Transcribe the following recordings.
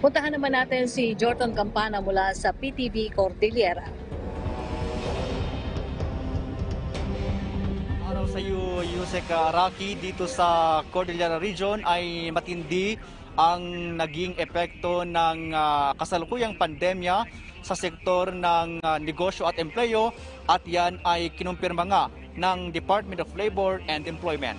Puntahan naman natin si Jordan Campana mula sa PTV Cordillera. Araw sa iyo, Yusek Rocky, dito sa Cordillera Region ay matindi ang naging epekto ng kasalukuyang pandemya sa sektor ng negosyo at empleyo, at yan ay kinumpirma nga ng Department of Labor and Employment.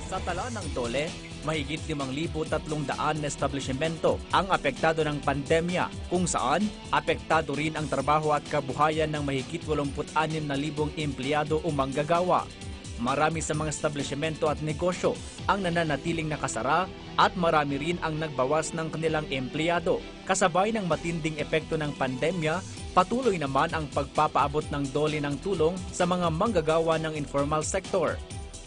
Sa tala ng DOLE, mahigit 5,300 na establishmento ang apektado ng pandemya, kung saan apektado rin ang trabaho at kabuhayan ng mahigit 86,000 empleyado o manggagawa. Marami sa mga establishmento at negosyo ang nananatiling nakasara at marami rin ang nagbawas ng kanilang empleyado. Kasabay ng matinding epekto ng pandemya, patuloy naman ang pagpapaabot ng DOLE ng tulong sa mga manggagawa ng informal sector.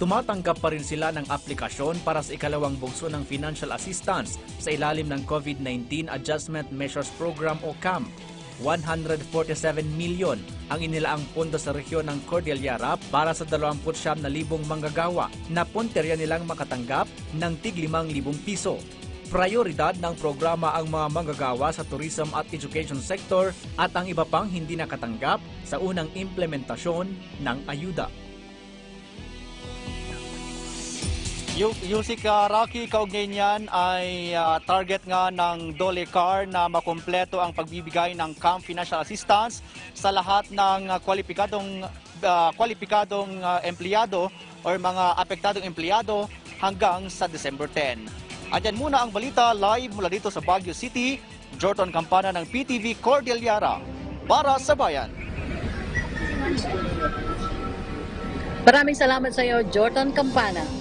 Tumatanggap pa rin sila ng aplikasyon para sa ikalawang bugso ng financial assistance sa ilalim ng COVID-19 Adjustment Measures Program o CAM. 147 milyon ang inilaang pondo sa rehiyon ng Cordillera para sa 29,000 manggagawa na punterya nilang makatanggap ng tig 5,000 piso. Prioridad ng programa ang mga manggagawa sa tourism at education sector at ang iba pang hindi nakatanggap sa unang implementasyon ng ayuda. Yusik Rocky, kaugnay niyan ay target nga ng DOLE CAR na makumpleto ang pagbibigay ng CAM Financial Assistance sa lahat ng kwalipikadong empleyado o mga apektadong empleyado hanggang sa December 10. At yan muna ang balita live mula dito sa Baguio City. Jordan Campana ng PTV Cordillera para sa Bayan. Maraming salamat sa iyo, Jordan Campana.